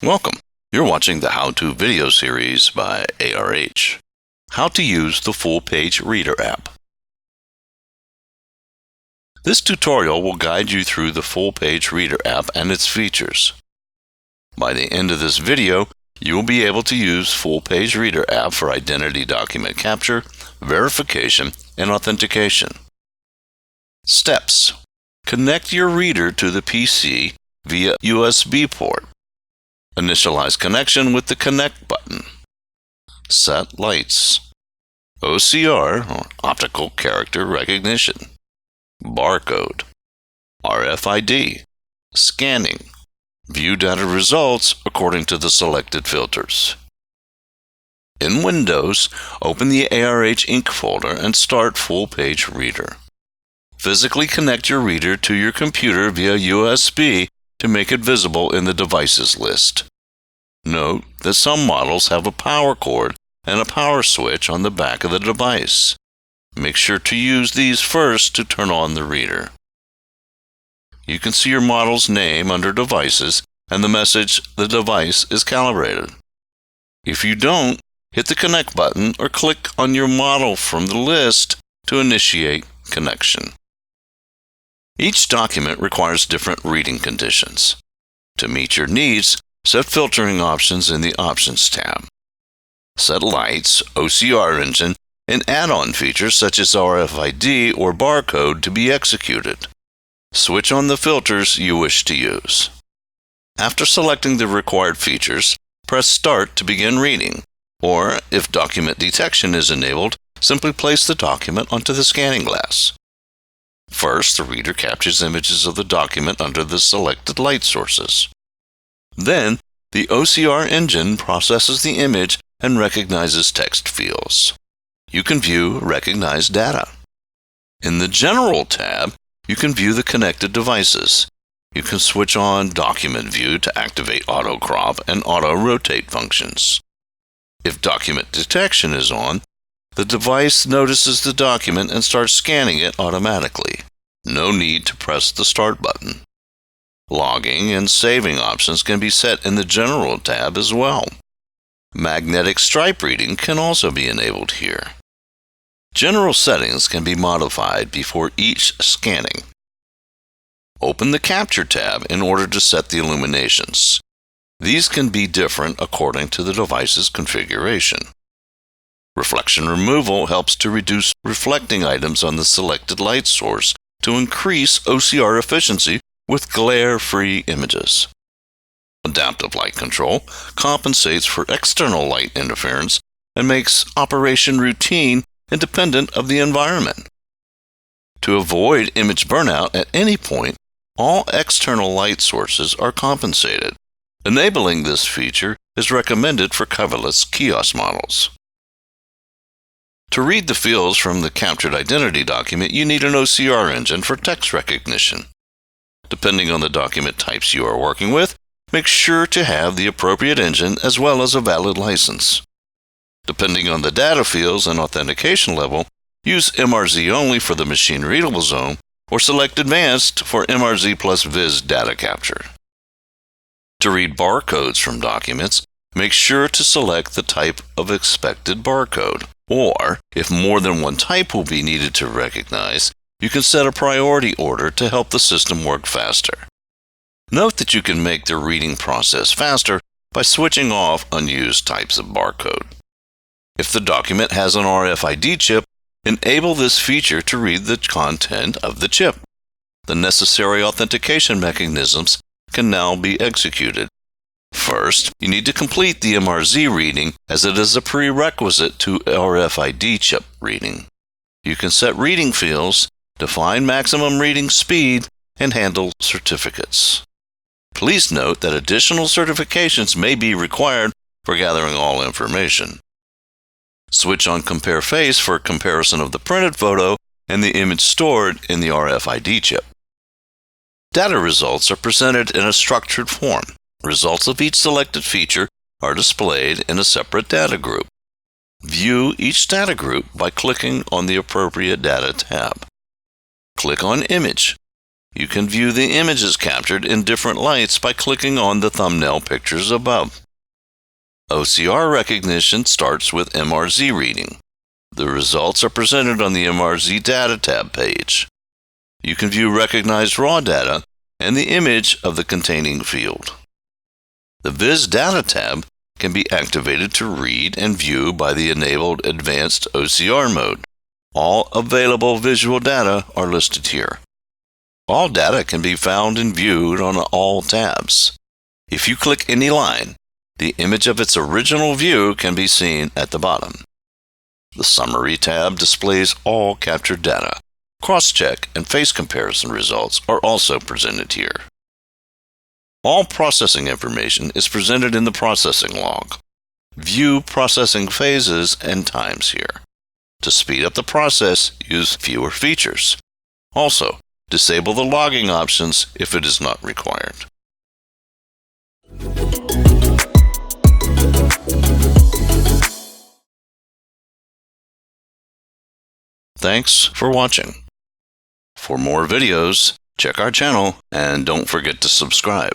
Welcome. You're watching the how-to video series by ARH. How to use the full-page reader app. This tutorial will guide you through the full-page reader app and its features. By the end of this video, you will be able to use full-page reader app for identity document capture, verification, and authentication. Steps. Connect your reader to the PC via USB port. Initialize connection with the Connect button. Set lights. OCR, or Optical Character Recognition. Barcode. RFID. Scanning. View data results according to the selected filters. In Windows, open the ARH Ink folder and start Full Page Reader. Physically connect your reader to your computer via USB to make it visible in the devices list. Note that some models have a power cord and a power switch on the back of the device. Make sure to use these first to turn on the reader. You can see your model's name under Devices and the message "The device is calibrated." If you don't, hit the Connect button or click on your model from the list to initiate connection. Each document requires different reading conditions. To meet your needs, set filtering options in the Options tab. Set lights, OCR engine, and add-on features such as RFID or barcode to be executed. Switch on the filters you wish to use. After selecting the required features, press Start to begin reading, or if document detection is enabled, simply place the document onto the scanning glass. First, the reader captures images of the document under the selected light sources. Then, the OCR engine processes the image and recognizes text fields. You can view recognized data. In the General tab, you can view the connected devices. You can switch on Document View to activate Auto Crop and Auto Rotate functions. If document detection is on, the device notices the document and starts scanning it automatically. No need to press the Start button. Logging and saving options can be set in the General tab as well. Magnetic stripe reading can also be enabled here. General settings can be modified before each scanning. Open the Capture tab in order to set the illuminations. These can be different according to the device's configuration. Reflection removal helps to reduce reflecting items on the selected light source to increase OCR efficiency with glare-free images. Adaptive light control compensates for external light interference and makes operation routine independent of the environment. To avoid image burnout at any point, all external light sources are compensated. Enabling this feature is recommended for coverless kiosk models. To read the fields from the captured identity document, you need an OCR engine for text recognition. Depending on the document types you are working with, make sure to have the appropriate engine as well as a valid license. Depending on the data fields and authentication level, use MRZ only for the machine readable zone or select Advanced for MRZ plus Viz data capture. To read barcodes from documents, make sure to select the type of expected barcode. Or, if more than one type will be needed to recognize, you can set a priority order to help the system work faster. Note that you can make the reading process faster by switching off unused types of barcode. If the document has an RFID chip, enable this feature to read the content of the chip. The necessary authentication mechanisms can now be executed. First, you need to complete the MRZ reading as it is a prerequisite to RFID chip reading. You can set reading fields, define maximum reading speed, and handle certificates. Please note that additional certifications may be required for gathering all information. Switch on Compare Face for comparison of the printed photo and the image stored in the RFID chip. Data results are presented in a structured form. Results of each selected feature are displayed in a separate data group. View each data group by clicking on the appropriate data tab. click on Image. You can view the images captured in different lights by clicking on the thumbnail pictures above. OCR recognition starts with MRZ reading. The results are presented on the MRZ Data tab page. You can view recognized raw data and the image of the containing field. The Viz Data tab can be activated to read and view by the enabled Advanced OCR mode. All available visual data are listed here. All data can be found and viewed on all tabs. If you click any line, the image of its original view can be seen at the bottom. The Summary tab displays all captured data. Cross-check and face comparison results are also presented here. All processing information is presented in the processing log. View processing phases and times here. To speed up the process, use fewer features. Also, disable the logging options if it is not required. Thanks for watching. For more videos, check our channel and don't forget to subscribe.